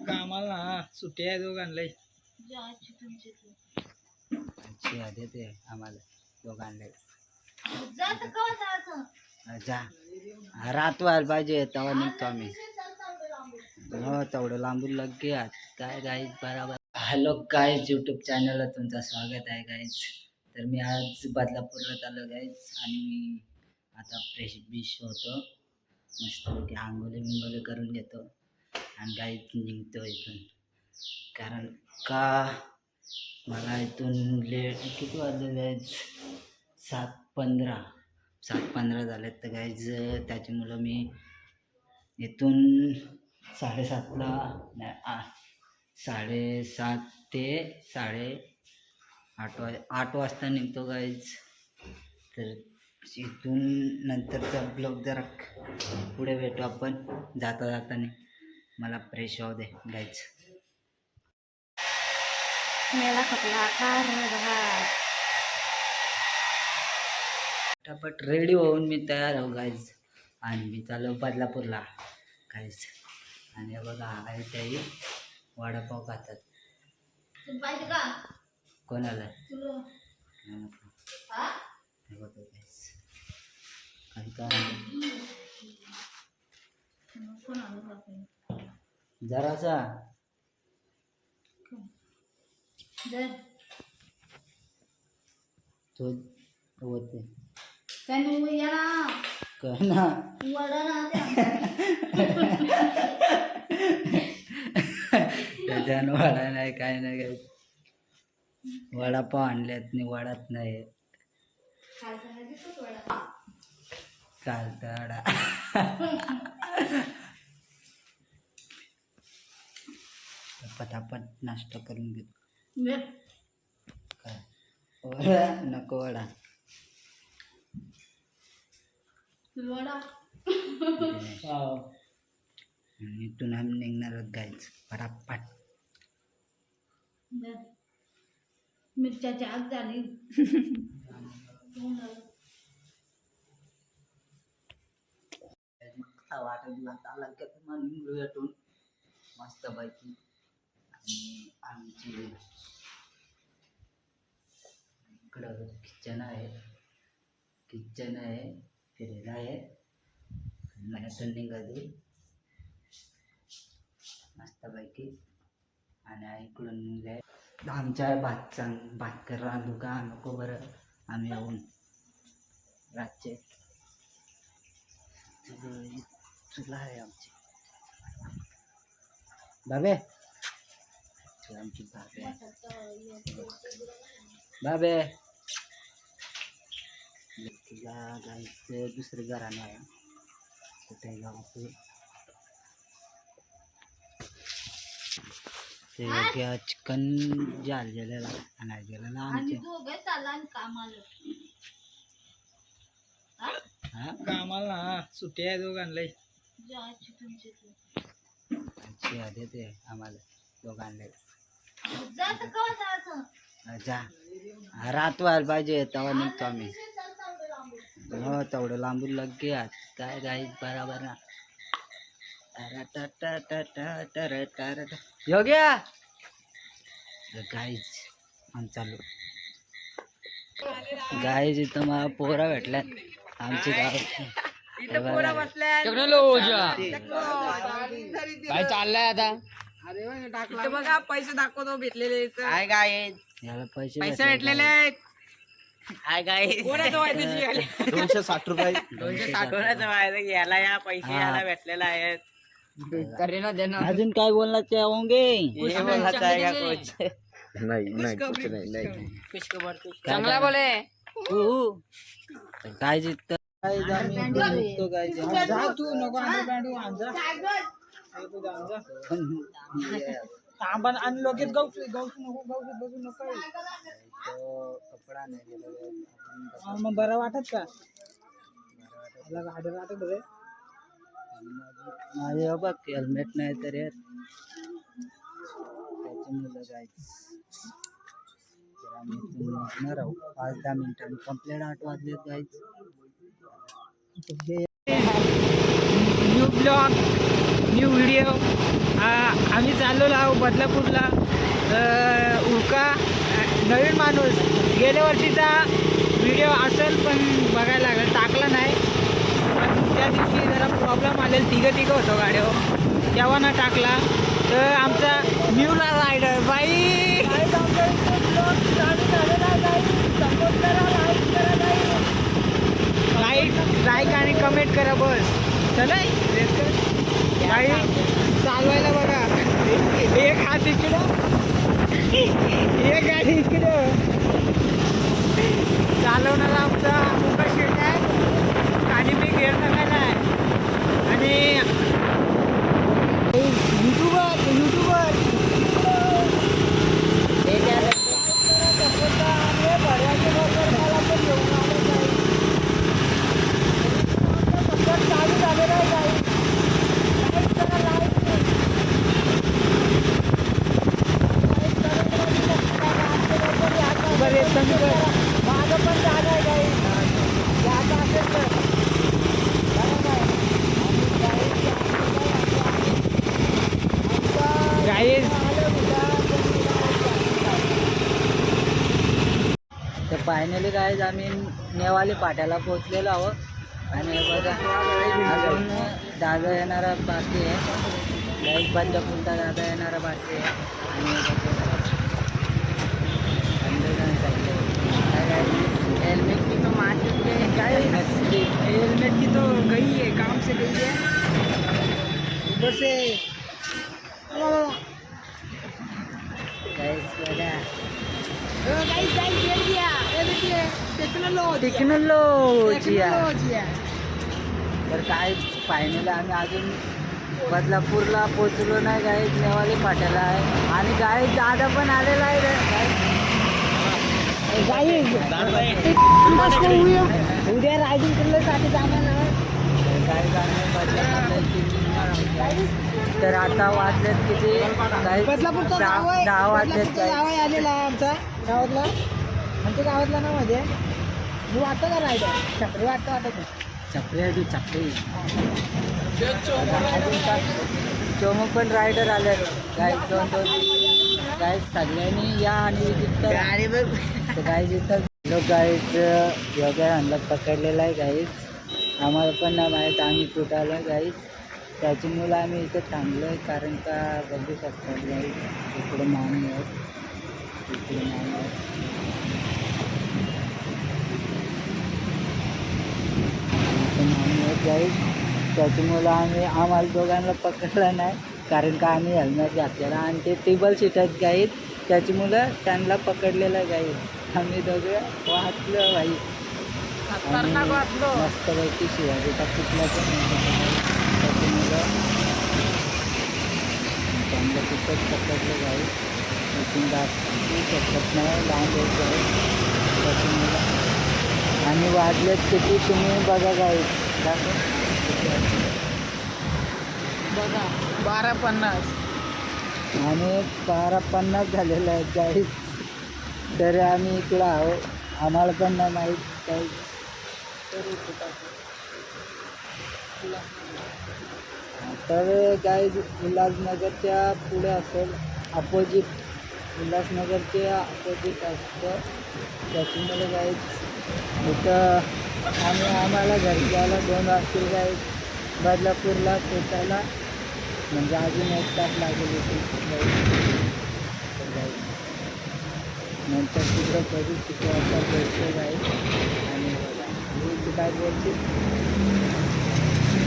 कामाला सुट्टी आहे दोघांना देते आम्हाला दोघांना जा रात व्हायला पाहिजे तेव्हा निघतो आम्ही हो तेवढं लांबून लगे काय गाईज बरोबर. हॅलो गाईज यूट्यूब चॅनलला तुमचं स्वागत आहे गाईज. तर मी आज बदलापूरला आलो गाईज आणि मी आता फ्रेश बिश होतो मस्तपैकी आंघोळी बिंगोली करून घेतो आणि गाईज निघतो इथून. कारण का मला इथून लेट किती वाजले गाईज 7:15 झालेत. तर गाईज त्याच्यामुळं मी इथून 7:30ला 7:30 ते 8:30 वाजता निघतो गाईज. तर इथून नंतरचा ब्लॉग जरा पुढे भेटू आपण जाता जाताना. मला फ्रेश होऊ दे गाईज. मेला खपला फटाफट रेडी होऊन मी तयार हो गाईज आणि मी चाललो बदलापूरला गाईज. आणि बघा आहे त्याही वडापाव खातात. कोणाला जरासा तो होते त्याच्यानं वडा नाही काय नाही काय. वडापाव आणल्यात नाही वडाच नाही चालतं वडा. पटापट नाश्ता करून घेतो. काय वडा नको वडा इथून आम्ही निघणार आहोत गाईच पटापट. मिरच्याची आग झाली. मस्त पैकी आणि आमची इकडं किचन आहे फिरायला आहे मनातून निघाली मस्तपैकी. आणि इकडून निघाय आमच्या भात कर रांधू का नको बरं आम्ही येऊन रातचे चुला आहे आमची बाबे आमची बाबे तिला जायचं दुसरं घरानं आहे कुठे जाऊ ते चिकन झालेलं आणायला गेलेलं आमचे कामाला सुट्टी आहे दोघांना देते आम्हाला दोघांना जा रात व्हायला पाहिजे तेव्हा निघतो आम्ही हो तेवढं लांबून लगे काय गाईज बरोबर ना. योग्या गाईज आम चालू गाईज इथं मला पोरा भेटल्यात आमची गाव काय चाललंय आता. बघा पैसे दाखवतो भेटलेले काय काय याला पैसे भेटलेले आहेत. काय काय 260 रुपये 260 वायदा घ्यायला या पैसे याला भेटलेला आहेत. अजून काय बोलणार ते होंगे चांगला बोले काय जित तू नको आणि लगेच गावची नको बघू नको कपडा नाही मग बरं वाटत का गाडी वाटत रे. माझे बघ हेल्मेट नाही तर यार त्याच्यामुळं जायचं. तर आम्ही इथून निघणार आहोत 5-10 मिनिटांनी कंप्लेंट 8 वाजलेत गाईच. New blog new video. आम्ही चाललेलो आहोत बदलापूरला. उरका नवीन माणूस गेल्या वर्षीचा व्हिडिओ असेल पण बघायला लागेल, टाकला नाही. पण त्या दिवशी जरा प्रॉब्लेम आलेला, तिघं होतो गाड्यावर, तेव्हा ना टाकला. तर आमचा न्यूला रायडर बाई लाईक आणि कमेंट करा बस. चला बाई चालवायला बघा. एक हात इकडं, एक गाडी इकडं. चालवणारा आमचा मुका शेट आहे आणि मी गेअर टाकायला आहे. आणि युट्यूबर माझं पण जागा आहे काही जागा असेल तर तर फायनली गाईज आम्ही नेवाली पाट्याला पोहोचलेलो आहोत. आणि हे बघा अजून दादा येणारा बाकी आहे. गाईज बदलापूरचा दादा येणारा बाकी आहे. आणि हेलमेट की तो मार्केट में क्या है, हेलमेट की तो गई है, काम से गई है. ऊपर से गाईज बघा टेक्नॉलॉजी आहे. तर काय फायनली आम्ही अजून बदलापूरला पोचलो नाही गाईज, नेवाली फाट्याला आहे. आणि गाईज दादा पण आलेला आहे. उद्या रायडिंग करण्यासाठी जाणार आहे. काय तर आता वाजलेत किती काही बदलापूरचा 10 वाजलेत गाव आहे आलेला आहे आमचा गावातला. आमच्या गावातला नाव मध्ये मी वाटतं का रायडर छपरी वाटतं छपरी आहे. छपरी चोमो पण रायडर आले गाईज. दोन गाईज सगळ्यांनी या आणि विजिट करा. गाईज इथं लोक गाईज योग्य आणलं पकडलेलं आहे गाईज. आम्हाला पण नाही माहीत आम्ही कुठं आलो गाईज. त्याची मुलं आम्ही इथे थांबलो आहे कारण का बघू शकतात गाईज. इकडे मामी आहेत, इकडे मामी आहेत. मामी आहेत गाईज. त्याची मुलं आम्हाला दोघांना पकडलं नाही कारण का आम्ही हेल्मेट घातलेला. आणि ते टेबल सीट आहेत गाईज. त्याची मुलं त्यांना पकडलेलं गाईज. आम्ही दोघं वाचलो बाई. मस्तपैकी शिवाजीचा कुठला पण त्याची मुलं त्यांना तिथंच पकडलं गाईज. इथून जाऊ शकत नाही, लांब येत जाईल त्याची मुलं. आणि वाजलेत किती तुम्ही बघा गाईज. बघा 12:50 आणि 12:50 झालेलं आहे गाईज. तर आम्ही इकडं आहो, आम्हाला पण नाही माहीत काही. तर गाईज उल्हासनगरच्या पुढे असेल, अपोजिट उल्हासनगरच्या अपोजिट असतं. त्याच्यामुळे गाईज इथं आम्हाला घरी जायला 2 वाजतील गाईज. बदलापूरला पोचायला म्हणजे अजून 1 तास लागेल इथे. नंतर तिकडं कधी किती वाजता भेटतो गाईज. आणि बघा मी काय बोलते